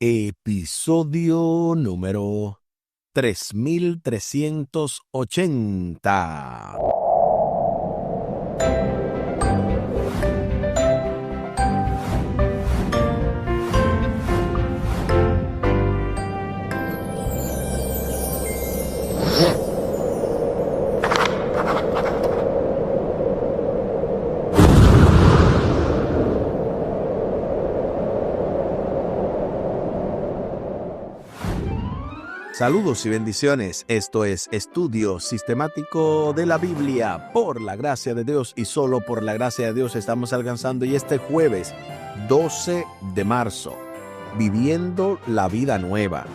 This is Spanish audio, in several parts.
Episodio número 3380. Saludos y bendiciones. Esto es Estudio Sistemático de la Biblia. Por la gracia de Dios y solo por la gracia de Dios estamos alcanzando y este jueves 12 de marzo, viviendo la vida nueva.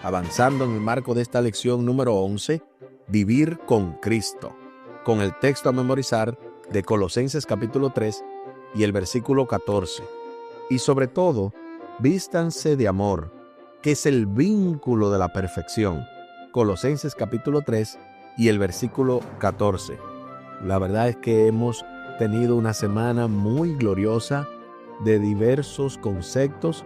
Avanzando en el marco de esta lección número 11, Vivir con Cristo, con el texto a memorizar de Colosenses capítulo 3 y el versículo 14. Y sobre todo, vístanse de amor, que es el vínculo de la perfección. Colosenses capítulo 3 y el versículo 14. La verdad es que hemos tenido una semana muy gloriosa de diversos conceptos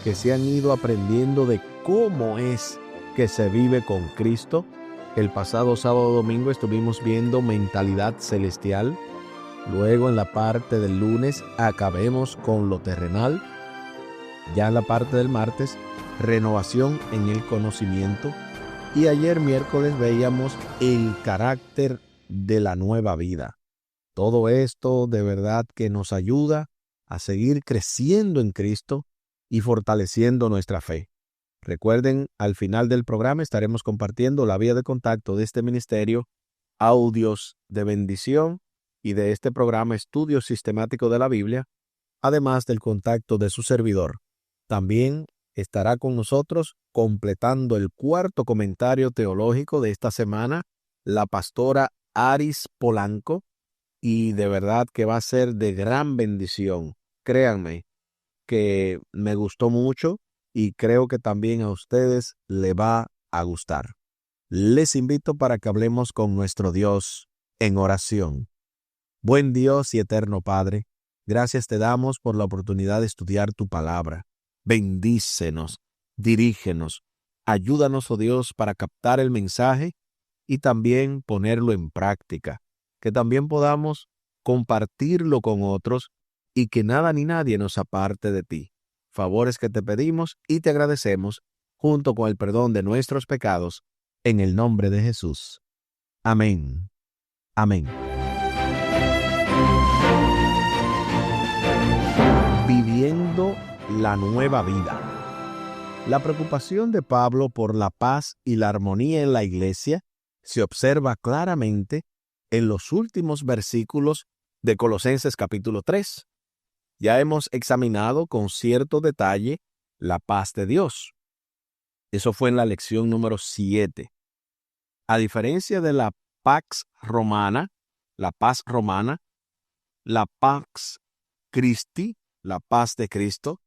que se han ido aprendiendo de cómo es que se vive con Cristo. El pasado sábado domingo estuvimos viendo mentalidad celestial. Luego en la parte del lunes acabemos con lo terrenal. Ya en la parte del martes, renovación en el conocimiento. Y ayer miércoles veíamos el carácter de la nueva vida. Todo esto de verdad que nos ayuda a seguir creciendo en Cristo y fortaleciendo nuestra fe. Recuerden, al final del programa estaremos compartiendo la vía de contacto de este ministerio, audios de bendición y de este programa Estudio Sistemático de la Biblia, además del contacto de su servidor. También estará con nosotros completando el cuarto comentario teológico de esta semana, la pastora Aris Polanco, y de verdad que va a ser de gran bendición. Créanme que me gustó mucho y creo que también a ustedes le va a gustar. Les invito para que hablemos con nuestro Dios en oración. Buen Dios y eterno Padre, gracias te damos por la oportunidad de estudiar tu palabra. Bendícenos, dirígenos, ayúdanos, oh Dios, para captar el mensaje y también ponerlo en práctica, que también podamos compartirlo con otros y que nada ni nadie nos aparte de ti. Favores que te pedimos y te agradecemos, junto con el perdón de nuestros pecados, en el nombre de Jesús. Amén. Amén. Viviendo la nueva vida. La preocupación de Pablo por la paz y la armonía en la iglesia se observa claramente en los últimos versículos de Colosenses capítulo 3. Ya hemos examinado con cierto detalle la paz de Dios. Eso fue en la lección número 7. A diferencia de la Pax Romana, la paz romana, la Pax Christi, la paz de Cristo,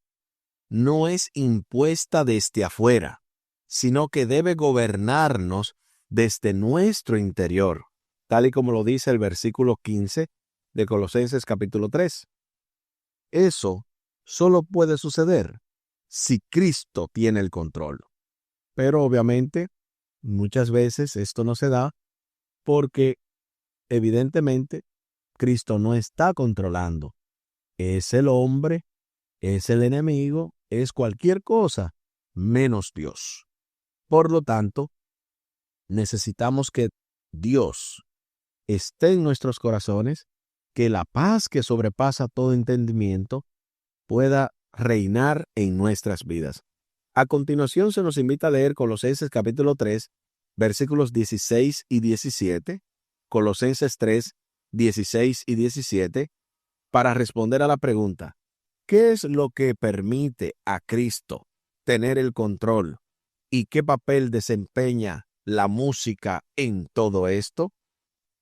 no es impuesta desde afuera, sino que debe gobernarnos desde nuestro interior, tal y como lo dice el versículo 15 de Colosenses capítulo 3. Eso solo puede suceder si Cristo tiene el control. Pero obviamente, muchas veces esto no se da porque evidentemente Cristo no está controlando. Es el hombre, es el enemigo, es cualquier cosa menos Dios. Por lo tanto, necesitamos que Dios esté en nuestros corazones, que la paz que sobrepasa todo entendimiento pueda reinar en nuestras vidas. A continuación se nos invita a leer Colosenses capítulo 3, versículos 16 y 17, Colosenses 3, 16 y 17, para responder a la pregunta: ¿qué es lo que permite a Cristo tener el control y qué papel desempeña la música en todo esto?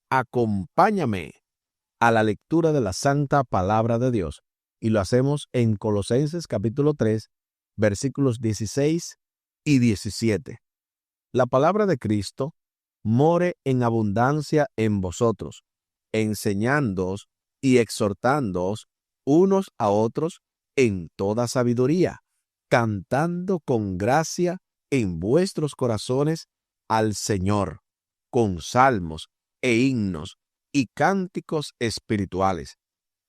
Acompáñame a la lectura de la Santa Palabra de Dios y lo hacemos en Colosenses capítulo 3, versículos 16 y 17. La palabra de Cristo more en abundancia en vosotros, enseñándoos y exhortándoos unos a otros en toda sabiduría, cantando con gracia en vuestros corazones al Señor, con salmos e himnos y cánticos espirituales.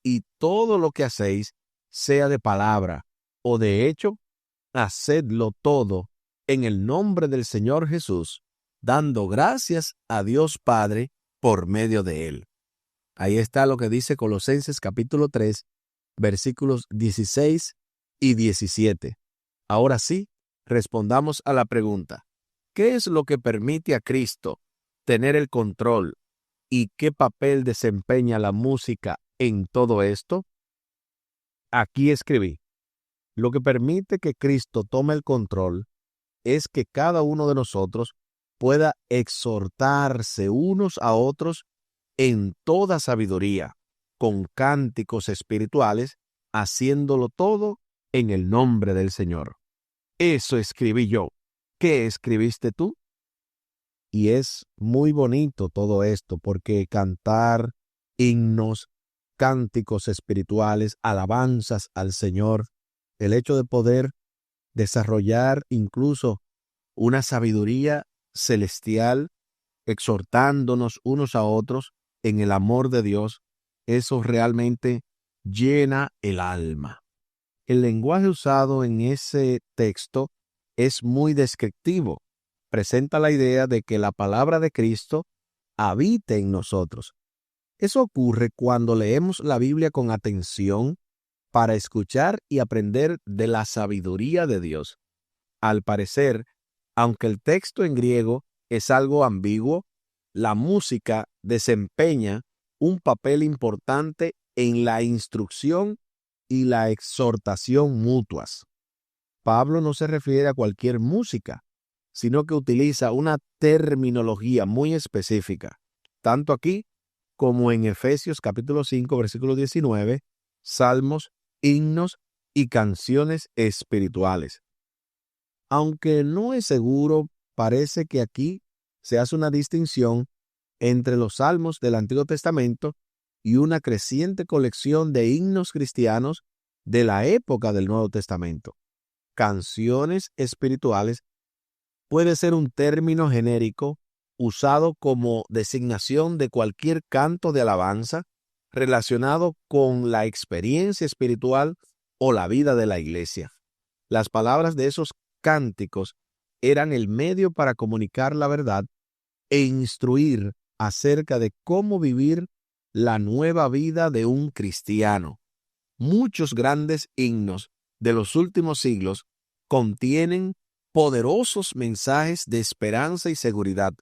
Y todo lo que hacéis, sea de palabra o de hecho, hacedlo todo en el nombre del Señor Jesús, dando gracias a Dios Padre por medio de Él. Ahí está lo que dice Colosenses capítulo 3, versículos 16 y 17. Ahora sí, respondamos a la pregunta: ¿qué es lo que permite a Cristo tener el control y qué papel desempeña la música en todo esto? Aquí escribí: lo que permite que Cristo tome el control es que cada uno de nosotros pueda exhortarse unos a otros en toda sabiduría, con cánticos espirituales, haciéndolo todo en el nombre del Señor. Eso escribí yo. ¿Qué escribiste tú? Y es muy bonito todo esto, porque cantar himnos, cánticos espirituales, alabanzas al Señor, el hecho de poder desarrollar incluso una sabiduría celestial, exhortándonos unos a otros en el amor de Dios, eso realmente llena el alma. El lenguaje usado en ese texto es muy descriptivo. Presenta la idea de que la palabra de Cristo habite en nosotros. Eso ocurre cuando leemos la Biblia con atención para escuchar y aprender de la sabiduría de Dios. Al parecer, aunque el texto en griego es algo ambiguo, la música desempeña un papel importante en la instrucción y la exhortación mutuas. Pablo no se refiere a cualquier música, sino que utiliza una terminología muy específica, tanto aquí como en Efesios capítulo 5, versículo 19, salmos, himnos y canciones espirituales. Aunque no es seguro, parece que aquí se hace una distinción entre los salmos del Antiguo Testamento y una creciente colección de himnos cristianos de la época del Nuevo Testamento. Canciones espirituales puede ser un término genérico usado como designación de cualquier canto de alabanza relacionado con la experiencia espiritual o la vida de la iglesia. Las palabras de esos cánticos eran el medio para comunicar la verdad e instruir acerca de cómo vivir la nueva vida de un cristiano. Muchos grandes himnos de los últimos siglos contienen poderosos mensajes de esperanza y seguridad,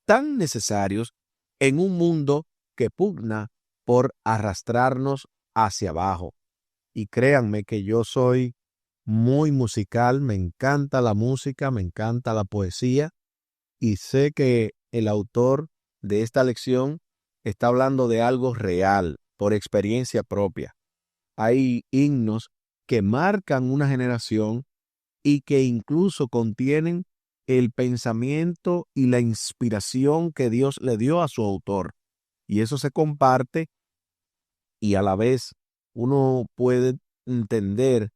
tan necesarios en un mundo que pugna por arrastrarnos hacia abajo. Y créanme que yo soy muy musical, me encanta la música, me encanta la poesía, y sé que el autor de esta lección está hablando de algo real, por experiencia propia. Hay himnos que marcan una generación y que incluso contienen el pensamiento y la inspiración que Dios le dio a su autor. Y eso se comparte y a la vez uno puede entender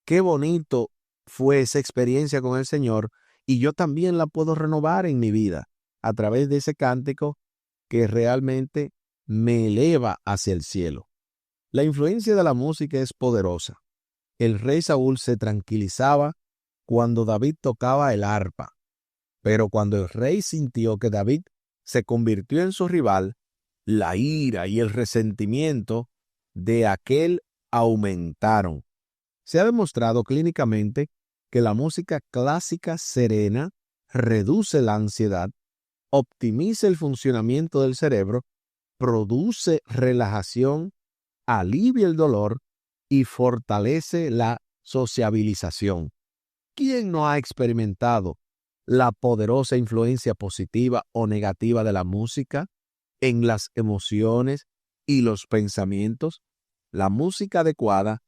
qué bonito fue esa experiencia con el Señor, y yo también la puedo renovar en mi vida a través de ese cántico que realmente me eleva hacia el cielo. La influencia de la música es poderosa. El rey Saúl se tranquilizaba cuando David tocaba el arpa, pero cuando el rey sintió que David se convirtió en su rival, la ira y el resentimiento de aquel aumentaron. Se ha demostrado clínicamente que la música clásica serena reduce la ansiedad, optimiza el funcionamiento del cerebro, produce relajación, alivia el dolor y fortalece la sociabilización. ¿Quién no ha experimentado la poderosa influencia positiva o negativa de la música en las emociones y los pensamientos? La música adecuada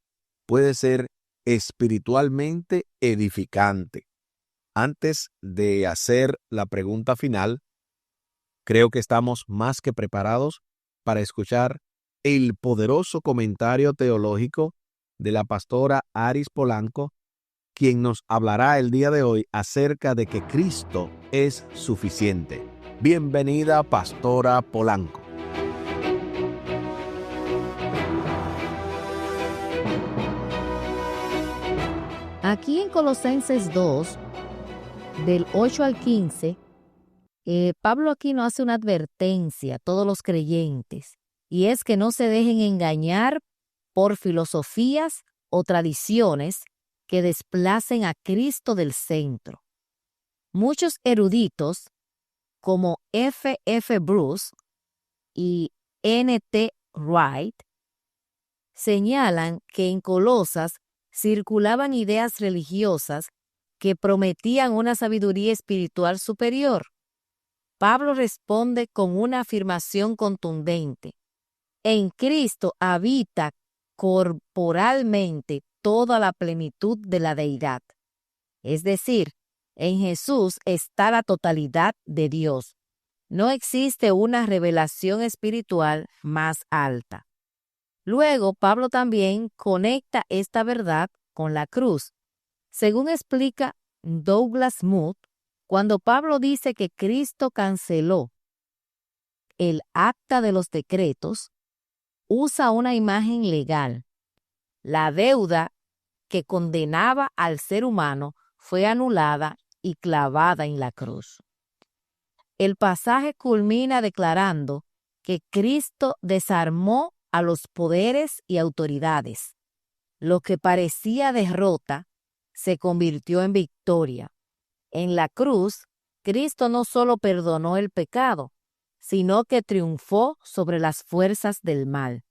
puede ser espiritualmente edificante. Antes de hacer la pregunta final, creo que estamos más que preparados para escuchar el poderoso comentario teológico de la pastora Aris Polanco quien nos hablará el día de hoy acerca de que Cristo es suficiente. Bienvenida, Pastora Polanco. Aquí en Colosenses 2, del 8 al 15, Pablo aquí nos hace una advertencia a todos los creyentes, y es que no se dejen engañar por filosofías o tradiciones que desplacen a Cristo del centro. Muchos eruditos, como F. Bruce y N. T. Wright, señalan que en Colosas circulaban ideas religiosas que prometían una sabiduría espiritual superior. Pablo responde con una afirmación contundente. En Cristo habita corporalmente toda la plenitud de la deidad. Es decir, en Jesús está la totalidad de Dios. No existe una revelación espiritual más alta. Luego, Pablo también conecta esta verdad con la cruz. Según explica Douglas Mood, cuando Pablo dice que Cristo canceló el acta de los decretos, usa una imagen legal. La deuda que condenaba al ser humano fue anulada y clavada en la cruz. El pasaje culmina declarando que Cristo desarmó a los poderes y autoridades. Lo que parecía derrota se convirtió en victoria. En la cruz, Cristo no solo perdonó el pecado, sino que triunfó sobre las fuerzas del mal.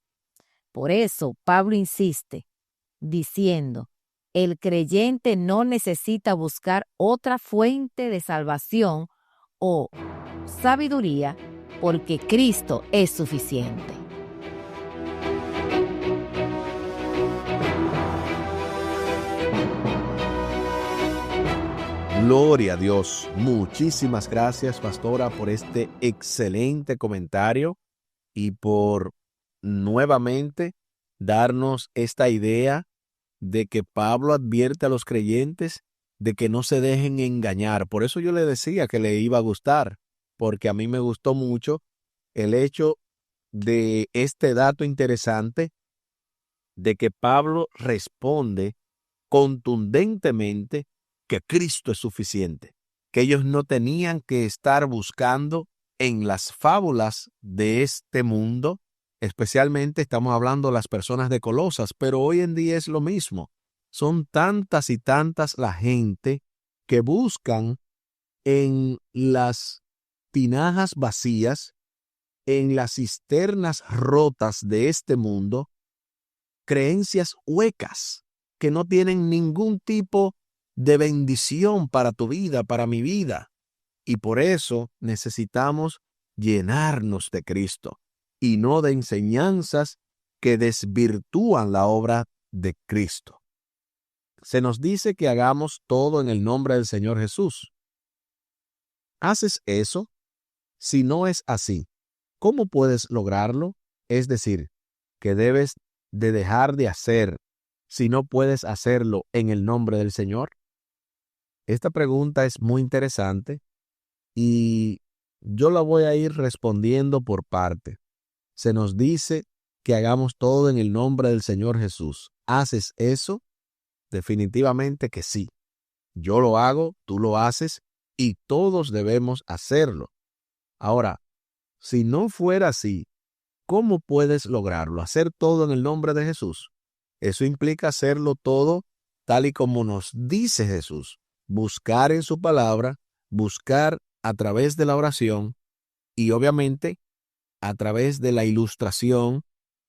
Por eso, Pablo insiste, diciendo, el creyente no necesita buscar otra fuente de salvación o sabiduría, porque Cristo es suficiente. Gloria a Dios. Muchísimas gracias, pastora, por este excelente comentario y por nuevamente darnos esta idea de que Pablo advierte a los creyentes de que no se dejen engañar. Por eso yo le decía que le iba a gustar, porque a mí me gustó mucho el hecho de este dato interesante de que Pablo responde contundentemente que Cristo es suficiente, que ellos no tenían que estar buscando en las fábulas de este mundo, especialmente estamos hablando de las personas de Colosas, pero hoy en día es lo mismo. Son tantas y tantas la gente que buscan en las tinajas vacías, en las cisternas rotas de este mundo, creencias huecas que no tienen ningún tipo de bendición para tu vida, para mi vida. Y por eso necesitamos llenarnos de Cristo y no de enseñanzas que desvirtúan la obra de Cristo. Se nos dice que hagamos todo en el nombre del Señor Jesús. ¿Haces eso? Si no es así, ¿cómo puedes lograrlo? Es decir, que debes de dejar de hacer si no puedes hacerlo en el nombre del Señor. Esta pregunta es muy interesante y yo la voy a ir respondiendo por parte. Se nos dice que hagamos todo en el nombre del Señor Jesús. ¿Haces eso? Definitivamente que sí. Yo lo hago, tú lo haces y todos debemos hacerlo. Ahora, si no fuera así, ¿cómo puedes lograrlo? ¿Hacer todo en el nombre de Jesús? Eso implica hacerlo todo tal y como nos dice Jesús. Buscar en su palabra, buscar a través de la oración y obviamente a través de la ilustración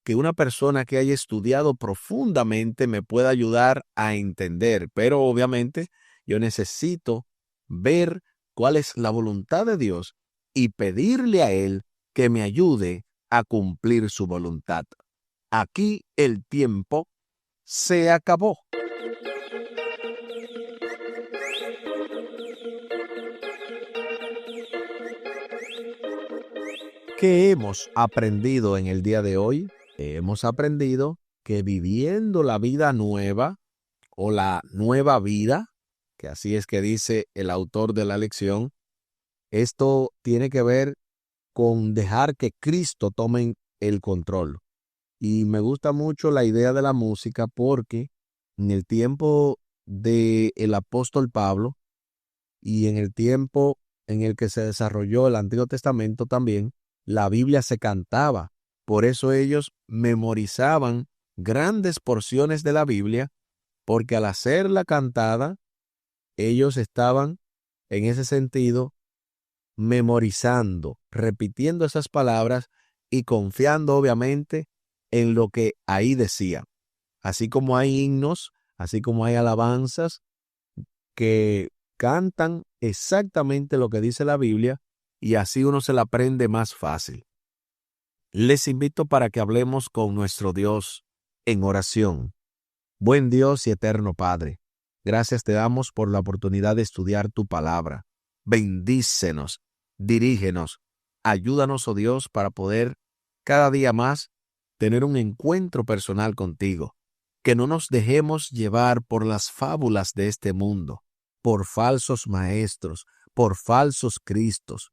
que una persona que haya estudiado profundamente me pueda ayudar a entender. Pero obviamente yo necesito ver cuál es la voluntad de Dios y pedirle a Él que me ayude a cumplir su voluntad. Aquí el tiempo se acabó. ¿Qué hemos aprendido en el día de hoy? Hemos aprendido que viviendo la vida nueva o la nueva vida, que así es que dice el autor de la lección, esto tiene que ver con dejar que Cristo tome el control. Y me gusta mucho la idea de la música porque en el tiempo del apóstol Pablo y en el tiempo en el que se desarrolló el Antiguo Testamento también, la Biblia se cantaba. Por eso ellos memorizaban grandes porciones de la Biblia, porque al hacerla cantada, ellos estaban en ese sentido memorizando, repitiendo esas palabras y confiando obviamente en lo que ahí decía. Así como hay himnos, así como hay alabanzas que cantan exactamente lo que dice la Biblia y así uno se la aprende más fácil. Les invito para que hablemos con nuestro Dios en oración. Buen Dios y eterno Padre, gracias te damos por la oportunidad de estudiar tu palabra. Bendícenos, dirígenos, ayúdanos, oh Dios, para poder cada día más tener un encuentro personal contigo. Que no nos dejemos llevar por las fábulas de este mundo, por falsos maestros, por falsos cristos.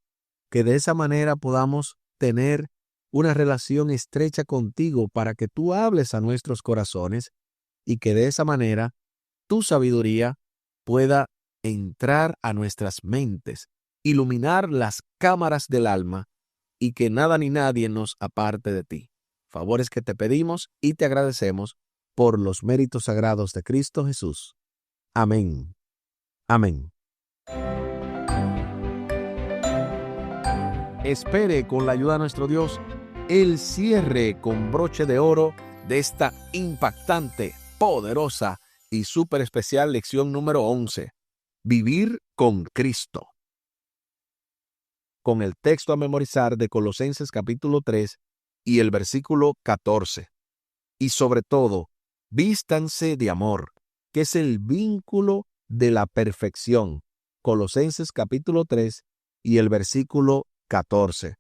Que de esa manera podamos tener una relación estrecha contigo para que tú hables a nuestros corazones y que de esa manera tu sabiduría pueda entrar a nuestras mentes, iluminar las cámaras del alma y que nada ni nadie nos aparte de ti. Favores que te pedimos y te agradecemos por los méritos sagrados de Cristo Jesús. Amén. Amén. Espere con la ayuda de nuestro Dios el cierre con broche de oro de esta impactante, poderosa y súper especial lección número 11. Vivir con Cristo. Con el texto a memorizar de Colosenses capítulo 3 y el versículo 14. Y sobre todo, vístanse de amor, que es el vínculo de la perfección. Colosenses capítulo 3 y el versículo 14.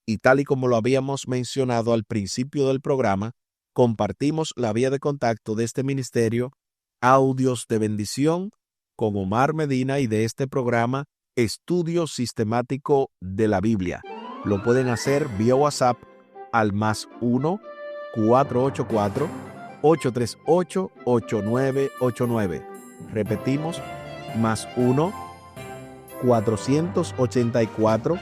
Y tal y como lo habíamos mencionado al principio del programa, compartimos la vía de contacto de este ministerio, Audios de Bendición, con Omar Medina y de este programa, Estudio Sistemático de la Biblia. Lo pueden hacer vía WhatsApp al +1 484 838 8989. Repetimos, +1 484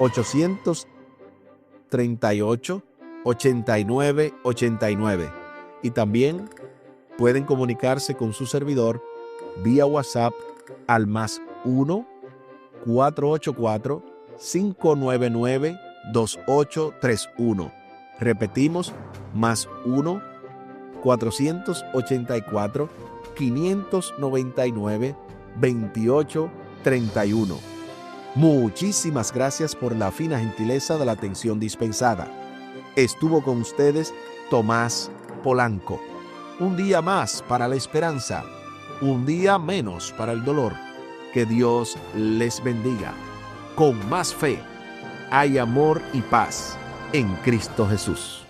838 8989. Y también pueden comunicarse con su servidor vía WhatsApp al +1 484 599 2831. Repetimos, +1 484 599 2831. Muchísimas gracias por la fina gentileza de la atención dispensada. Estuvo con ustedes Tomás Polanco. Un día más para la esperanza, un día menos para el dolor. Que Dios les bendiga. Con más fe, hay amor y paz en Cristo Jesús.